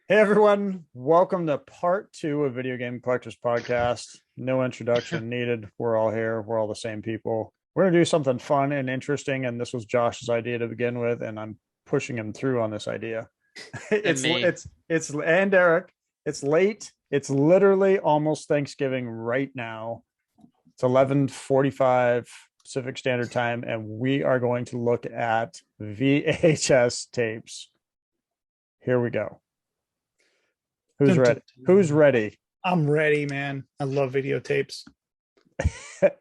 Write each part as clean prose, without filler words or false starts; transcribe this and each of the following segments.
Hey everyone, welcome to part two of Video Game Collectors Podcast. No introduction needed. We're all here. We're all the same people. We're gonna do something fun and interesting, and this was Josh's idea to begin with, and I'm pushing him through on this idea. And me. It's and Eric. It's late. It's literally almost Thanksgiving right now. It's 11:45 Pacific Standard Time, and we are going to look at VHS tapes. Here we go. Who's ready? Who's ready? I'm ready, man. I love videotapes.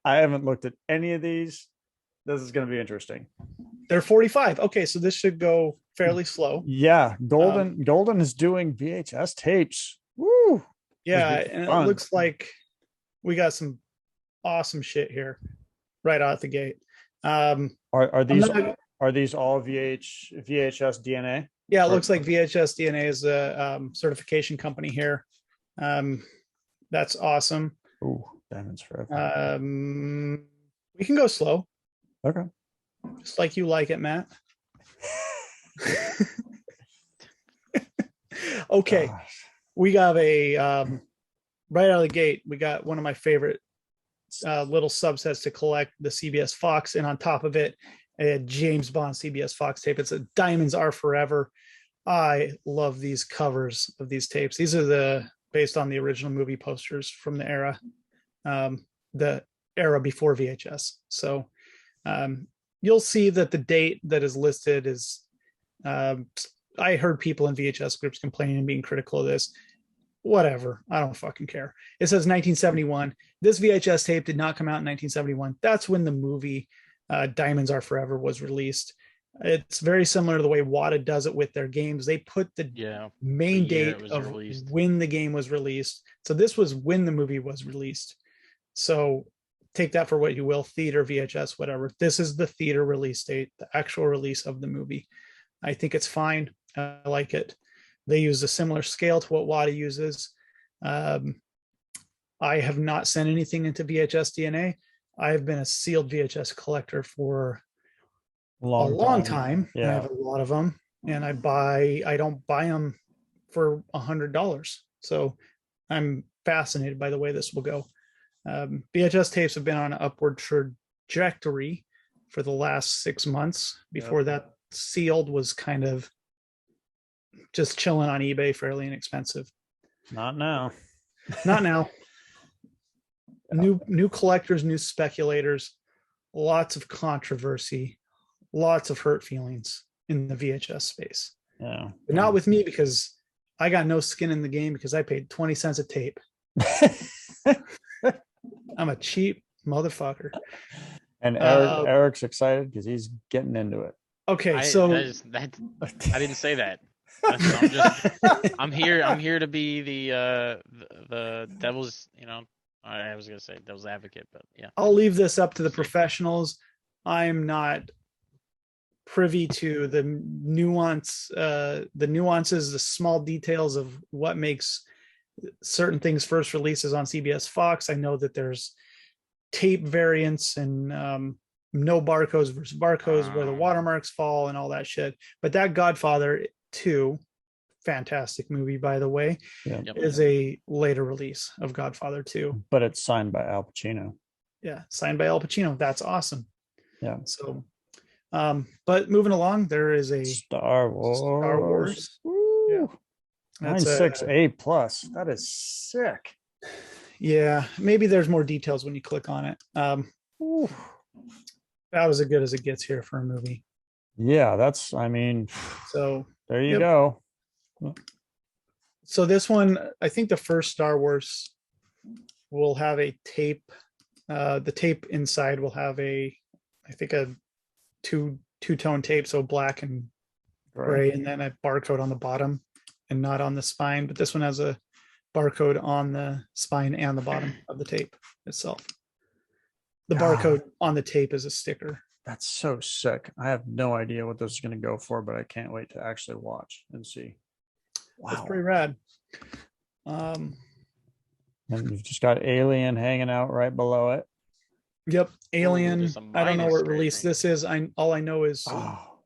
I haven't looked at any of these. This is going to be interesting. They're 45. Okay, so this should go fairly slow. Yeah, Goldin is doing VHS tapes. Woo! Yeah, and it looks like we got some awesome shit here right out the gate. Are these all VHS DNA? Yeah, it looks like VHSDNA is a certification company here. That's awesome. Ooh, diamonds forever. We can go slow. Okay. Just like you like it, Matt. Okay. Gosh. We got a right out of the gate, we got one of my favorite little subsets to collect, the CBS Fox, and on top of it, a James Bond CBS Fox tape. It's a Diamonds Are Forever. I love these covers of these tapes. These are based on the original movie posters from the era before VHS. So you'll see that the date that is listed is, I heard people in VHS groups complaining and being critical of this. Whatever. I don't fucking care. It says 1971. This VHS tape did not come out in 1971. That's when the movie Diamonds Are Forever was released. It's very similar to the way Wata does it with their games. They put the main date of released, when the game was released. So this was when the movie was released. So take that for what you will, theater, VHS, whatever. This is the theater release date, the actual release of the movie. I think it's fine. I like it. They use a similar scale to what Wata uses. I have not sent anything into VHSDNA. I have been a sealed VHS collector for a long time. Yeah. I have a lot of them, and I don't buy them for $100. So I'm fascinated by the way this will go. VHS tapes have been on an upward trajectory for the last 6 months. Before that, sealed was kind of just chilling on eBay, fairly inexpensive. Not now. Not now. New collectors, new speculators, lots of controversy, lots of hurt feelings in the VHS space. Yeah. But not with me, because I got no skin in the game because I paid 20 cents a tape. I'm a cheap motherfucker. And Eric's excited because he's getting into it. Okay, I didn't say that. I'm here to be the devil's, I was gonna say devil's advocate, but yeah. I'll leave this up to the professionals. I'm not privy to the nuances, the small details of what makes certain things first releases on CBS Fox. I know that there's tape variants and no barcodes versus barcodes, where the watermarks fall and all that shit. But that Godfather 2, fantastic movie, by the way, is a later release of Godfather 2. But it's signed by Al Pacino. Yeah, signed by Al Pacino. That's awesome. Yeah. So, but moving along, there is a Star Wars. Yeah. 96A plus. That is sick. Yeah, maybe there's more details when you click on it. That was as good as it gets here for a movie. Yeah, so there you go. So this one, I think the first Star Wars will have a tape. The tape inside will have a two-tone tape, so black and gray, and then a barcode on the bottom and not on the spine. But this one has a barcode on the spine and the bottom of the tape itself. The barcode on the tape is a sticker. That's so sick. I have no idea what this is going to go for, but I can't wait to actually watch and see. Wow. That's pretty rad. And you've just got Alien hanging out right below it. Yep. Alien. I don't know what release this is. All I know is,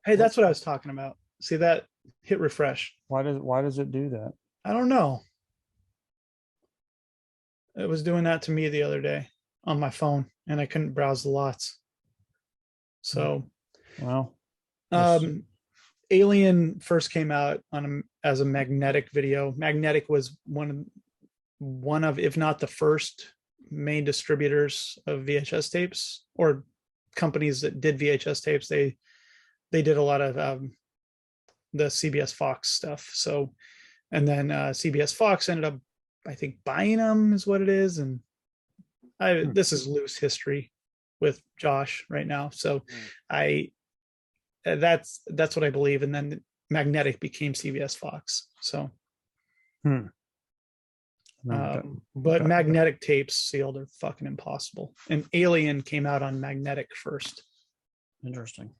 hey, that's what I was talking about. See that? Hit refresh. Why does it do that? I don't know. It was doing that to me the other day on my phone, and I couldn't browse the lots. So, Well, this- Alien first came out as a magnetic video. Magnetic was one of, if not the first, main distributors of VHS tapes, or companies that did VHS tapes. They did a lot of the CBS Fox stuff. So, and then CBS Fox ended up, I think, buying them is what it is. And this is loose history with Josh right now. So that's what I believe. And then Magnetic became CBS Fox. So, but magnetic tapes sealed are fucking impossible. And Alien came out on magnetic first. Interesting.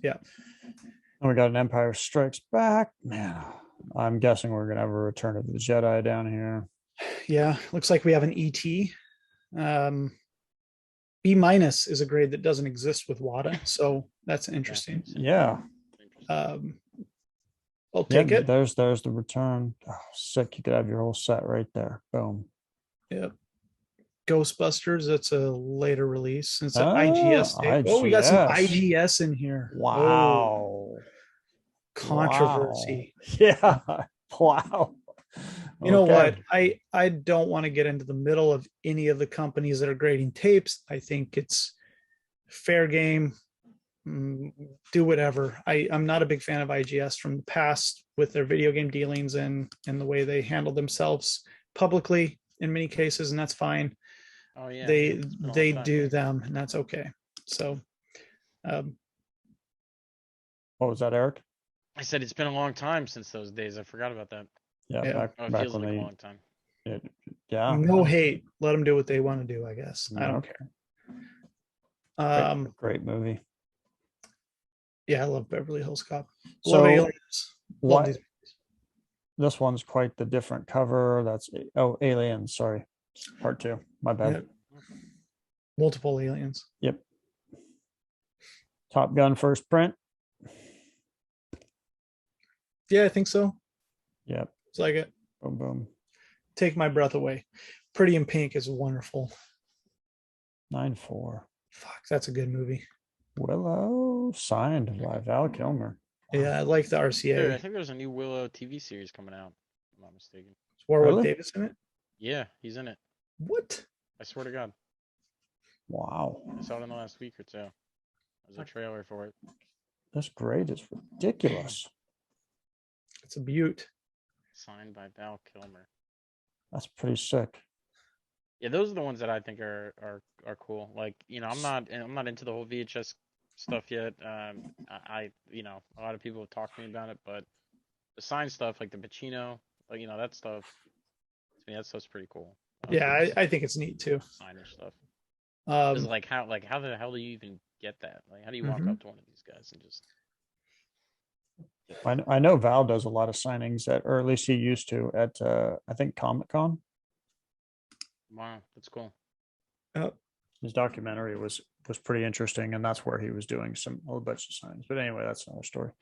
Yeah. And we got an Empire Strikes Back. Man, I'm guessing we're gonna have a Return of the Jedi down here. Yeah, looks like we have an ET. B minus is a grade that doesn't exist with WADA, so that's interesting. Yeah. I'll take it. There's the Return. Oh, sick! You could have your whole set right there. Boom. Yep. Ghostbusters. That's a later release. It's an IGS tape. Oh, we got some IGS in here. Wow. Oh, controversy. Wow. Yeah. Wow. You know what? I don't want to get into the middle of any of the companies that are grading tapes. I think it's fair game. Do whatever. I'm not a big fan of IGS from the past with their video game dealings and the way they handle themselves publicly in many cases, and that's fine. Oh yeah, they do them, and that's okay. So, what was that, Eric? I said it's been a long time since those days. I forgot about that. Yeah, yeah. It feels like a long time. Yeah. No hate. Let them do what they want to do, I guess. I don't care. Great movie. Yeah, I love Beverly Hills Cop. So love Aliens. Love these. This one's quite the different cover. That's Aliens. Sorry, part 2. My bad. Yeah. Multiple Aliens. Yep. Top Gun first print. Yeah, I think so. Yep. It's like it. Boom, boom. Take my breath away. Pretty in Pink is wonderful. 9-4. Fuck, that's a good movie. Willow, signed by Val Kilmer. Yeah, I like the RCA. Dude, I think there's a new Willow TV series coming out. If I'm not mistaken. Is Warwick Davis in it? Yeah, he's in it. What? I swear to God. Wow. I saw it in the last week or two. There's a trailer for it. This grade is ridiculous. It's a beaut. Signed by Val Kilmer. That's pretty sick. Yeah, those are the ones that I think are cool. Like, I'm not into the whole VHS stuff yet. I a lot of people have talked to me about it, but the signed stuff, like the Pacino, like that stuff, to me that stuff's pretty cool. Yeah, I think it's neat too. Signage stuff. How the hell do you even get that? Like, how do you walk up to one of these guys and just? I know Val does a lot of signings or at least he used to at I think Comic-Con. Wow, that's cool. His documentary was pretty interesting, and that's where he was doing a whole bunch of signs. But anyway, that's another story.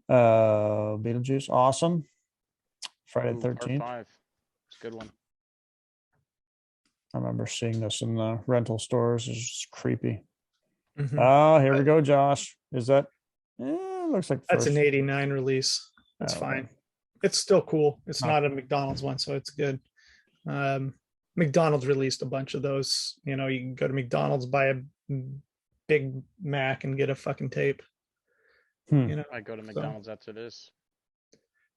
Beetlejuice, awesome. Friday the 13th. Part 5. It's a good one. I remember seeing this in the rental stores. It's just creepy. Mm-hmm. Oh, here we go, Josh. Is that? Looks like that's an '89 release. That's fine. It's still cool. It's not a McDonald's one, so it's good. McDonald's released a bunch of those. You can go to McDonald's, buy a Big Mac, and get a fucking tape. I go to McDonald's after this.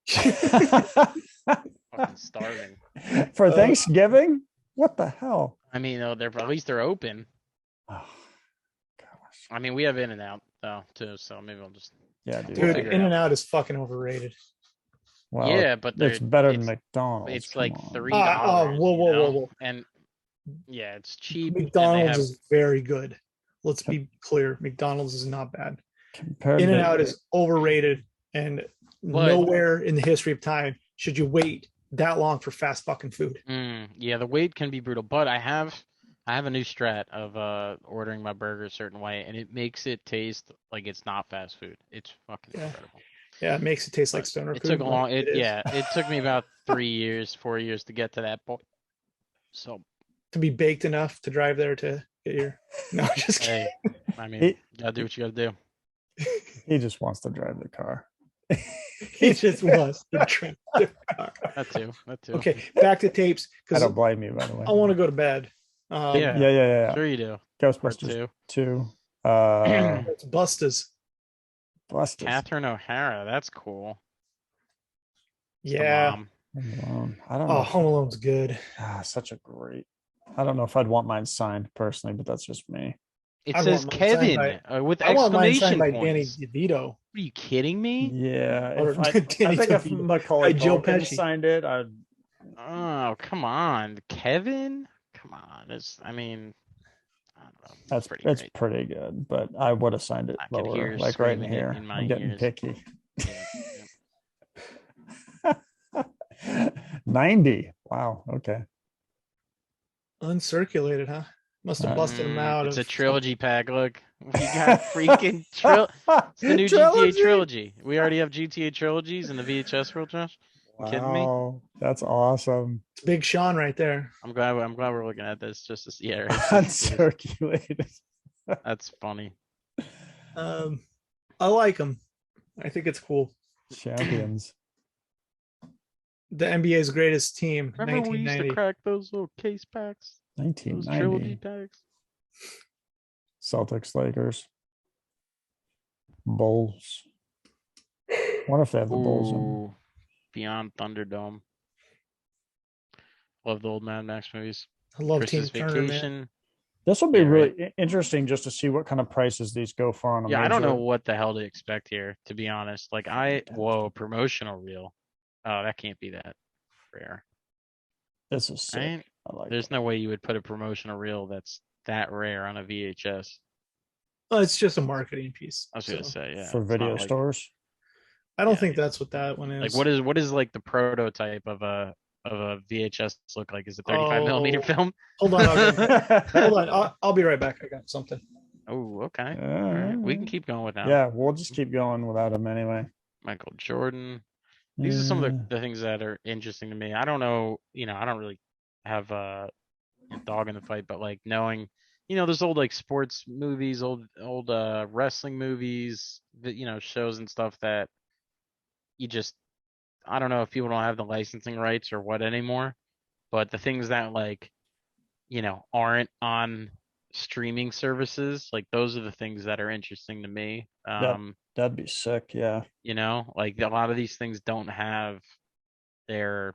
Fucking starving. For Thanksgiving? What the hell? I mean, at least they're open. Oh, gosh. I mean, we have In-N-Out though too, so maybe I'll just. Yeah, dude. In-N-Out is fucking overrated. Well, yeah, but it's better than McDonald's. It's like $3. Whoa. And yeah, it's cheap. McDonald's is very good. Let's be clear. McDonald's is not bad. In-N-Out is overrated, and nowhere in the history of time should you wait that long for fast fucking food. Yeah, the wait can be brutal, but I have a new strat of ordering my burger a certain way, and it makes it taste like it's not fast food. It's fucking incredible. Yeah, it makes it taste like But stoner it food. took a long. like It is. yeah. It took me about 3 years, 4 years to get to that point. So To be baked enough to drive there to get your. No, just kidding. hey, I mean, He, gotta do what you gotta do. he just wants to drive the car. He just wants to drive the car. That too. That too. Okay, back to tapes I because don't blame you, by the way. I want to go to bed. Yeah. Yeah. Sure you do. Part Ghostbusters two. 2. It's Bustas. Busters. Catherine O'Hara. That's cool. It's the Yeah. mom. Home Alone. I don't Oh, know. Home Alone's good. Such a great. I don't know if I'd want mine signed personally, but that's just me. It I'd says want mine signed Kevin with I want mine signed exclamation by Danny points. DeVito. Are you kidding me? Yeah, Or if I Danny think if DeVito. Macaulay Joe Culkin Pesci. signed it, I'd. Oh, come on, Kevin. Come on. I mean, I don't know. That's pretty it's great. pretty good, but I would have signed it I could lower, hear like right in screaming here. in my I'm getting ears. picky. Yeah. 90. Wow. Okay. Uncirculated, huh? Must have busted them out. It's a of trilogy pack. Look, we got freaking It's the new GTA trilogy. We already have GTA trilogies in the VHS world, Josh. You kidding me? Wow, that's awesome. It's Big Sean right there. I'm glad we're looking at this just to see. Yeah, right. Uncirculated. That's funny. I like them. I think it's cool. Champions. The NBA's greatest team, Remember we used to 1990. crack those little case packs, those trilogy 1990. packs. Celtics, Lakers, Bulls. What if they have the Bulls in? Ooh, Beyond Thunderdome. Love the old Mad Max movies. I love Christmas Team Turner, man. Vacation. This will be Yeah, really interesting just to see what kind of prices these go for on a Yeah, I don't major- know what the hell to expect here, to be honest. Like promotional reel. Oh, that can't be that rare. This is sick. Right? I like There's it. no way you would put a promotional reel that's that rare on a VHS. Oh, it's just a marketing piece. I was gonna say, yeah. For it's video not like- stores. I don't Yeah, think that's what that one is. Like what is like the prototype of a VHS look like? Is it 35 millimeter Oh. film? Hold on, hold on. I'll be right back. I got something. Oh, okay. All right. We can keep going with that. Yeah, we'll just keep going without him anyway. Michael Jordan. These are some of the things that are interesting to me. I don't know, I don't really have a dog in the fight, but like knowing, there's old like sports movies, old wrestling movies, that shows and stuff that you just, I don't know if people don't have the licensing rights or what anymore, but the things that like, aren't on streaming services, like those are the things that are interesting to me. That'd be sick. Yeah. Like a lot of these things don't have their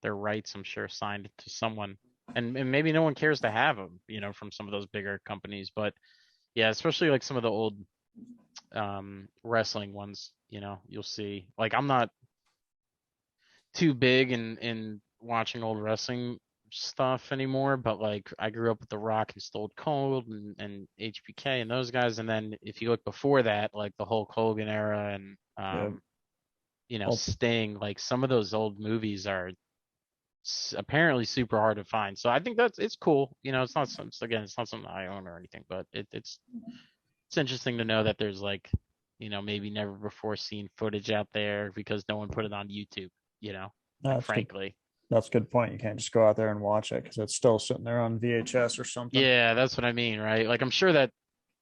rights, I'm sure, signed to someone, and maybe no one cares to have them, from some of those bigger companies. But yeah, especially like some of the old wrestling ones, you'll see. Like I'm not too big in watching old wrestling stuff anymore, but like I grew up with The Rock and Stone Cold and HBK and those guys, and then if you look before that, like the Hulk Hogan era and Sting, like some of those old movies are apparently super hard to find. So I think it's cool. It's not something I own or anything, but it's interesting to know that there's like maybe never before seen footage out there because no one put it on YouTube. Frankly. That's a good point. You can't just go out there and watch it because it's still sitting there on VHS or something. Yeah, that's what I mean, right? Like I'm sure that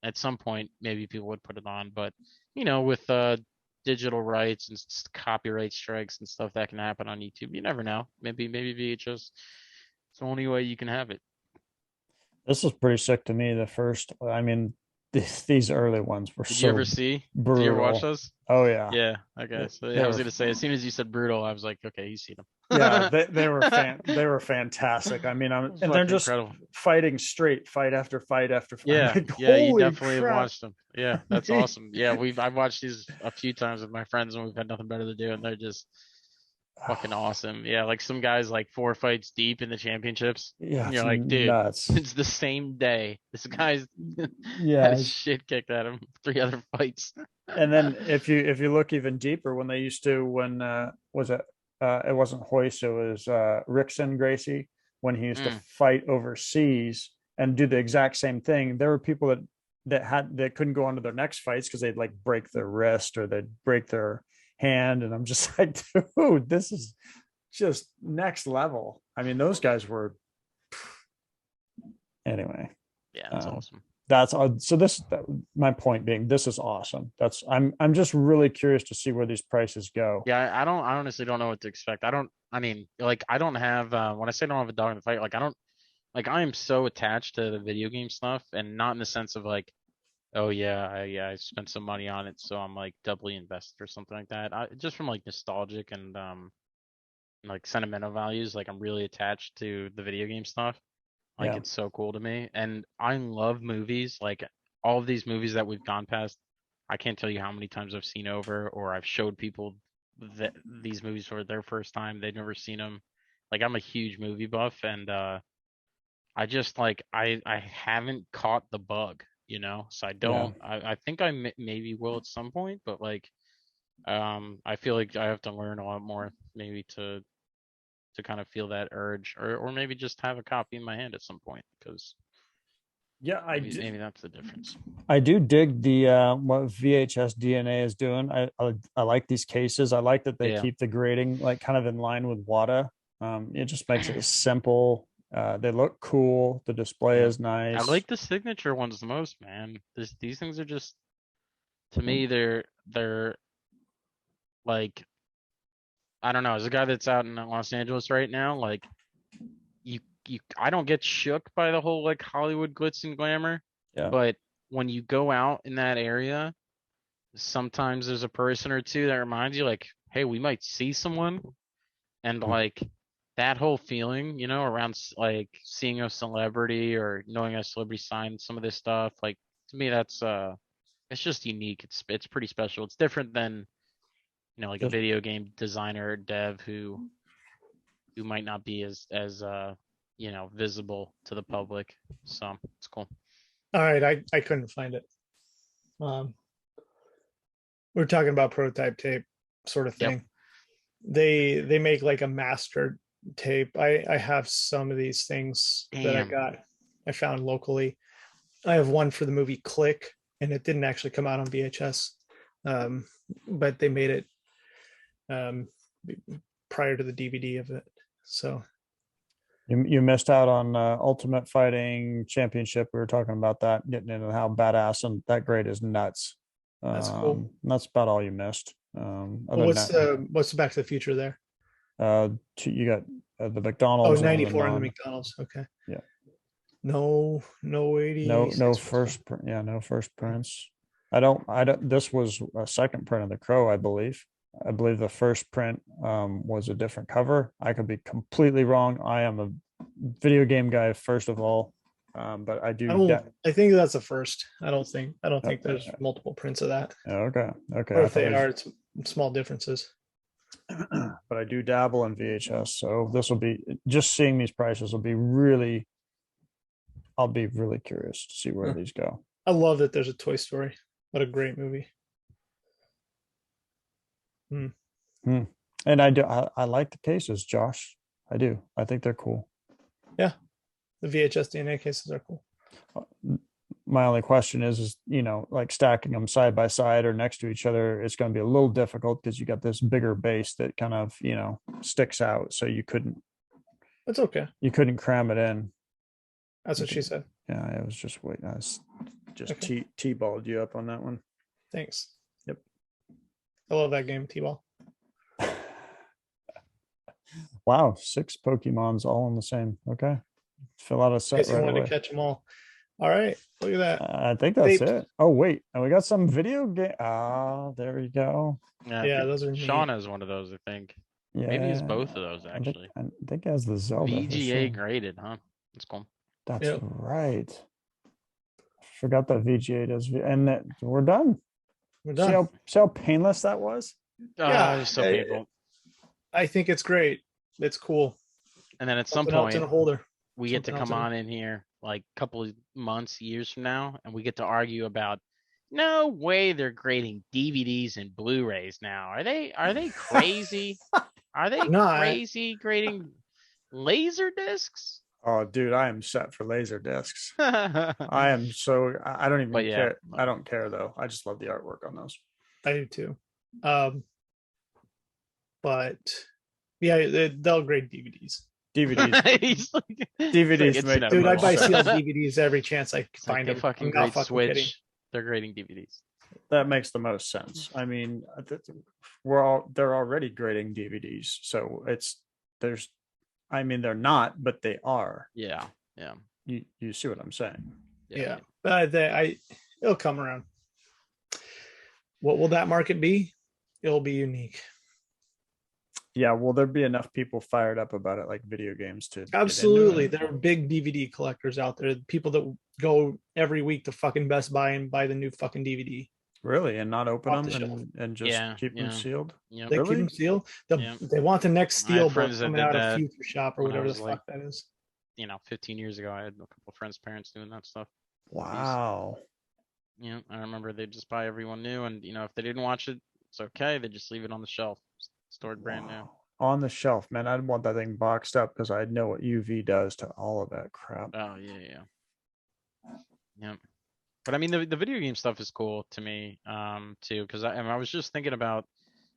at some point maybe people would put it on, but with digital rights and copyright strikes and stuff that can happen on YouTube, you never know. Maybe VHS is the only way you can have it. This is pretty sick to me. The first, I mean, these early ones were Did so you ever see? brutal. Did you ever watch those? Oh yeah. Yeah. Okay. So They I was were- gonna say, as soon as you said brutal, I was like, okay, you see them. Yeah, they were fantastic. I mean, and they're Fucking just incredible. fighting straight, fight after fight after fight. Yeah, Like, yeah, you holy definitely have crap. watched them. Yeah, that's awesome. Yeah, I've watched these a few times with my friends, and we've had nothing better to do, and they're just fucking awesome. Yeah, like some guys like 4 fights deep in the championships. Yeah, And you're it's like, dude, nuts. it's the same day. This guy's Yeah. had his shit kicked at him 3 other fights. And then if you look even deeper, when they used to, was it it wasn't Hoist, it was Rickson Gracie, when he used to fight overseas and do the exact same thing. There were people that couldn't go on to their next fights because they'd like break their wrist or they'd break their hand, and I'm just like, dude, this is just next level. I mean, those guys were anyway. Yeah, that's awesome. That's so my point being, this is awesome. I'm just really curious to see where these prices go. Yeah, I honestly don't know what to expect. I mean, like, I don't have when I say I don't have a dog in the fight, like, I am so attached to the video game stuff, and not in the sense of like, oh yeah, I spent some money on it, so I'm like doubly invested or something like that. Just from like nostalgic and like sentimental values, like I'm really attached to the video game stuff. Like, it's so cool to me, and I love movies. Like, all of these movies that we've gone past, I can't tell you how many times I've seen over, or I've showed people that these movies for their first time. They've never seen them. Like, I'm a huge movie buff, and I just like I haven't caught the bug, you know. So I don't. I think I maybe will at some point, but like, I feel like I have to learn a lot more maybe to kind of feel that urge, or maybe just have a copy in my hand at some point, because maybe that's the difference. I do dig the what VHSDNA is doing. I like these cases. I like that they keep the grading like kind of in line with WATA. It just makes it simple. They look cool. The display is nice. I like the signature ones the most, man. These things are just, to me, they're like, I don't know. As a guy that's out in Los Angeles right now, like, I don't get shook by the whole like Hollywood glitz and glamour. Yeah. But when you go out in that area, sometimes there's a person or two that reminds you, like, hey, we might see someone, and like that whole feeling, you know, around like seeing a celebrity or knowing a celebrity signed some of this stuff, like, to me, that's it's just unique. It's pretty special. It's different than, you know, like a video game designer or dev who might not be as you know, visible to the public. So it's cool. All right, I couldn't find it. We're talking about prototype tape sort of thing. Yep. They make like a mastered tape. I have some of these things that I found locally. I have one for the movie Click, and it didn't actually come out on VHS, but they made it prior to the DVD of it. So you missed out on Ultimate Fighting Championship. We were talking about that, getting into how badass, and that grade is nuts. That's cool. That's about all you missed. What's the Back to the Future there? You got the McDonald's. 94 in the McDonald's. Okay. Yeah. No 80. No first. No first prints. I don't. This was a second print of the Crow, I believe. I believe the first print was a different cover. I could be completely wrong. I am a video game guy first of all, but I do. I think that's a first. I don't think there's multiple prints of that. Okay. Or if they are, it's small differences. But I do dabble in VHS, so this will be just seeing these prices will be really. I'll be really curious to see where these go. I love that there's a Toy Story. What a great movie. And I like the cases, Josh. I do. I think they're cool. Yeah, the VHSDNA cases are cool. My only question is, you know, like stacking them side by side or next to each other, it's going to be a little difficult because you got this bigger base that kind of, you know, sticks out. So you couldn't. That's okay. You couldn't cram it in. That's what she said. Yeah, I was just waiting. I was just okay. T-balled you up on that one. Thanks. Yep. I love that game, T-ball. Wow, 6 Pokemons all in the same. Okay, fill out a set right away. To catch them all. All right, look at that. I think that's it. Oh wait, and we got some video game. There we go. Yeah, those are. Sean has one of those, I think. Yeah, maybe it's both of those actually. I think it has the Zelda. VGA graded, huh? That's cool. That's right. Forgot that VGA does, and that we're done. We're done. See how painless that was. Yeah, it's so painful. I think it's great. It's cool. And then at some point, in a holder. We get to come on in here like a couple of months, years from now, and we get to argue about, no way they're grading DVDs and Blu-rays now. Are they crazy? Are they crazy grading laser discs? Oh, dude, I am set for laser discs. I am so I don't even care. I don't care though. I just love the artwork on those. I do too. but yeah, they'll grade DVDs. DVDs. He's like, DVDs it's make the inevitable. Dude, I buy most sealed sense. DVDs every chance I It's like find they them. fucking I'm not grade fucking Switch. kidding. They're grading DVDs. That makes the most sense. I mean, they're already grading DVDs, so they're not, but they are. Yeah, yeah, You see what I'm saying? Yeah, but it'll come around. What will that market be? It'll be unique. Yeah, will there be enough people fired up about it, like video games, to Absolutely. get into it? There are big DVD collectors out there, people that go every week to fucking Best Buy and buy the new fucking DVD. Really, and not open Off the them and just Yeah, keep them yeah. sealed? Yep. They Really? keep them sealed. Yeah. They want the next I had Steel book friends that coming did out that of Future Shop or when I whatever the was, like, fuck that is. 15 years ago, I had a couple of friends' parents doing that stuff. Wow. Yeah, I remember they'd just buy everyone new, and if they didn't watch it, it's okay. They just leave it on the shelf, stored brand new. Wow. On the shelf, man. I'd want that thing boxed up because I know what UV does to all of that crap. Oh yeah. But I mean, the video game stuff is cool to me, too, because I was just thinking about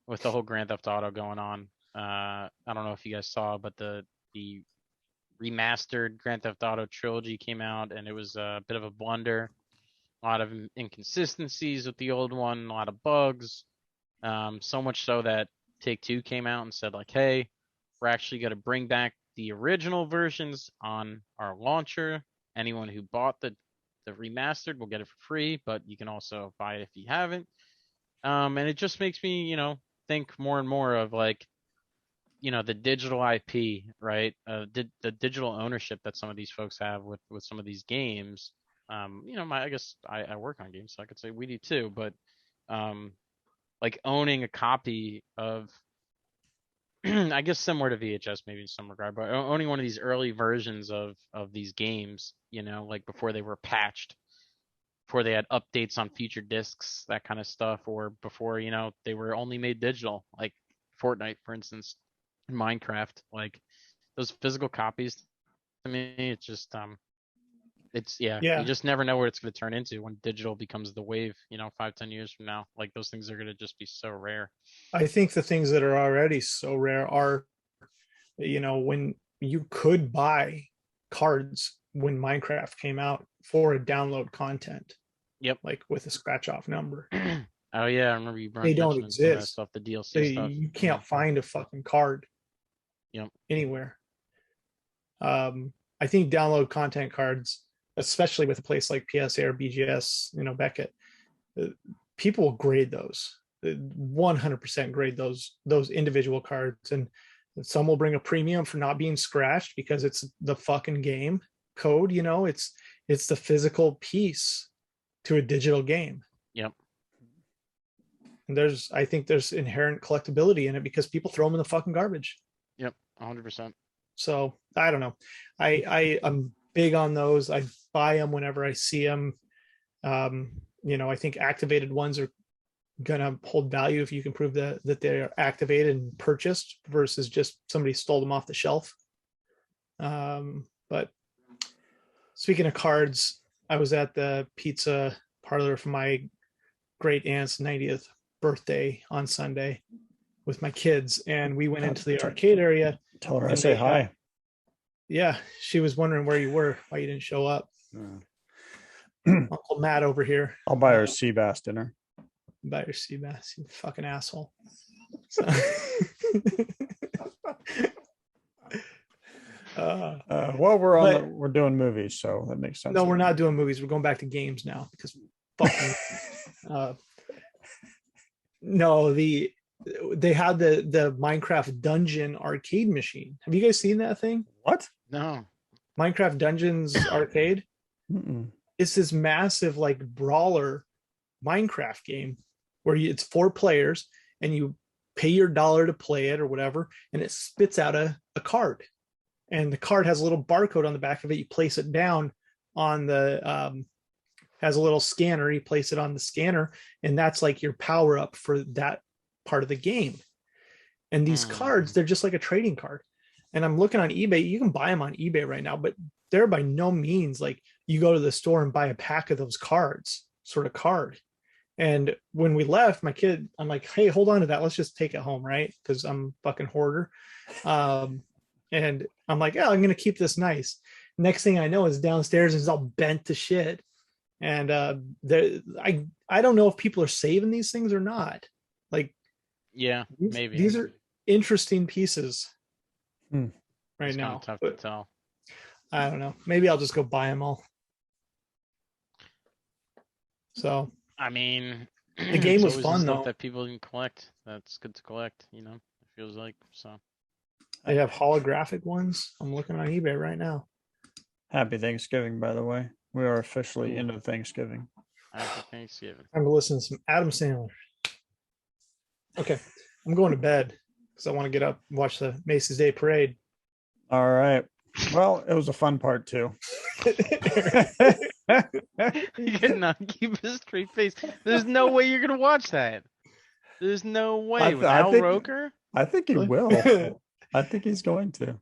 with the whole Grand Theft Auto going on. I don't know if you guys saw, but the remastered Grand Theft Auto Trilogy came out, and it was a bit of a blunder. A lot of inconsistencies with the old one, a lot of bugs. So much so that Take-Two came out and said, like, hey, we're actually going to bring back the original versions on our launcher. Anyone who bought the remastered will get it for free, but you can also buy it if you haven't. And it just makes me, think more and more of, like, the digital IP, right? The digital ownership that some of these folks have with some of these games. I guess I work on games, so I could say we do too, but like owning a copy of, I guess similar to VHS maybe in some regard, but owning one of these early versions of these games, like before they were patched, before they had updates on future discs, that kind of stuff, or before, they were only made digital, like Fortnite, for instance, Minecraft, like those physical copies, to me, it's just, you just never know what it's going to turn into when digital becomes the wave, 5-10 years from now. Like those things are going to just be so rare. I think the things that are already so rare are, when you could buy cards when Minecraft came out for a download content. Yep. Like with a scratch off number. Oh yeah, I remember you. They don't exist. That stuff, the DLC stuff. You can't find a fucking card. Yep. Anywhere. I think download content cards, especially with a place like PSA or BGS, Beckett, people will grade those. 100% grade those individual cards, and some will bring a premium for not being scratched because it's the fucking game code. It's the physical piece to a digital game. Yep. And I think there's inherent collectability in it because people throw them in the fucking garbage. Yep, 100%. So I don't know. I'm big on those. I buy them whenever I see them. I think activated ones are gonna hold value if you can prove that they're activated and purchased versus just somebody stole them off the shelf. But speaking of cards, I was at the pizza parlor for my great aunt's 90th birthday on Sunday with my kids, and we went into the arcade area. Tell her I say hi. Yeah, she was wondering where you were, why you didn't show up. Uncle Matt over here. I'll buy her sea bass dinner. Buy her sea bass, you fucking asshole. So, we're doing movies, so that makes sense. No, we're not doing movies. We're going back to games now because fucking. No, they had the Minecraft Dungeon arcade machine. Have you guys seen that thing? What? No. Minecraft Dungeons arcade. Mm-mm. It's this massive like brawler Minecraft game where it's 4 players and you pay your $1 to play it or whatever, and it spits out a card, and the card has a little barcode on the back of it. You place it down on the has a little scanner. You place it on the scanner, and that's like your power up for that part of the game. And these cards, they're just like a trading card. And I'm looking on eBay. You can buy them on eBay right now, but they're by no means like you go to the store and buy a pack of those cards sort of card. And when we left, my kid, I'm like, hey, hold on to that. Let's just take it home, right? Because I'm fucking hoarder. And I'm like, yeah, I'm gonna keep this nice. Next thing I know is downstairs and it's all bent to shit. And I don't know if people are saving these things or not. Like, Yeah, maybe. these are interesting pieces right It's now. kind of tough to tell. I don't know. Maybe I'll just go buy them all. So I mean, the game was always fun stuff though. that people can collect. That's good to collect. You know, it feels like so. I have holographic ones. I'm looking on eBay right now. Happy Thanksgiving, by the way. We are officially Ooh. into Thanksgiving. Happy Thanksgiving. I'm gonna listen to some Adam Sandler. Okay, I'm going to bed because I want to get up and watch the Macy's Day Parade. All right. Well, it was a fun part too. You cannot keep a straight face. There's no way you're gonna watch that. There's no way. With Al Roker? I think he will. I think he's going to.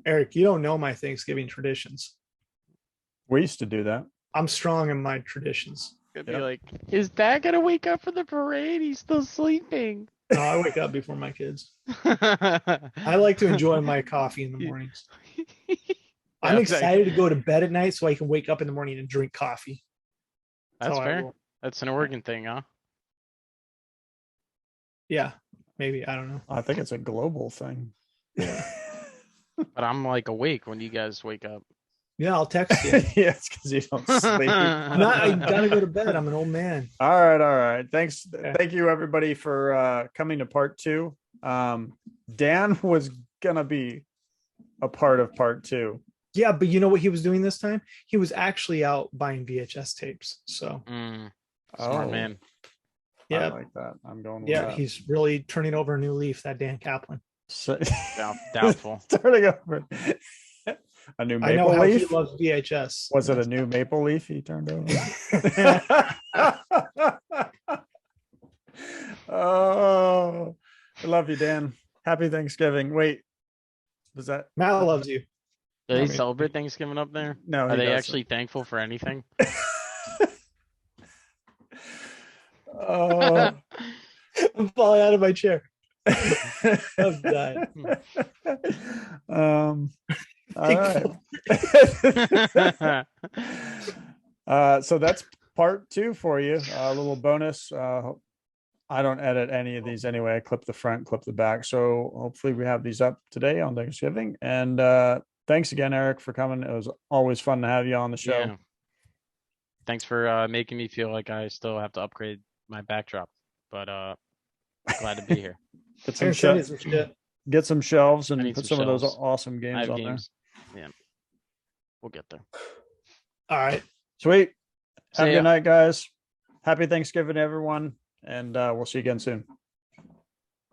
Eric, you don't know my Thanksgiving traditions. We used to do that. I'm strong in my traditions. Could be like, is Dad gonna wake up for the parade? He's still sleeping. No, I wake up before my kids. I like to enjoy my coffee in the mornings. I'm excited to go to bed at night so I can wake up in the morning and drink coffee. That's fair. That's an Oregon thing, huh? Yeah, maybe. I don't know. I think it's a global thing. Yeah. But I'm like awake when you guys wake up. Yeah, I'll text you. Yeah, it's because you don't sleep. I gotta go to bed. I'm an old man. All right. Thanks. Yeah. Thank you everybody for coming to part 2. Dan was gonna be a part of part 2. Yeah, but you know what he was doing this time? He was actually out buying VHS tapes. So smart man. Yeah, I like that. I'm going with that. He's really turning over a new leaf, that Dan Kaplan. So, doubtful. Turning over a new maple I know how leaf. he loves VHS. Was it a new maple leaf he turned over? Oh, I love you, Dan. Happy Thanksgiving. Wait, was that Matt loves you? Do they celebrate Thanksgiving up there? No. Are they actually thankful for anything? Oh, I'm falling out of my chair. I'm dying. All right. So that's part 2 for you. A little bonus. I don't edit any of these anyway. I clip the front, clip the back. So hopefully we have these up today on Thanksgiving. And thanks again, Eric, for coming. It was always fun to have you on the show. Yeah. Thanks for making me feel like I still have to upgrade my backdrop, but glad to be here. Get some shelves and put some of those awesome games on there. Yeah, we'll get there. All right, sweet. Have a good night, guys. Happy Thanksgiving, everyone, and we'll see you again soon.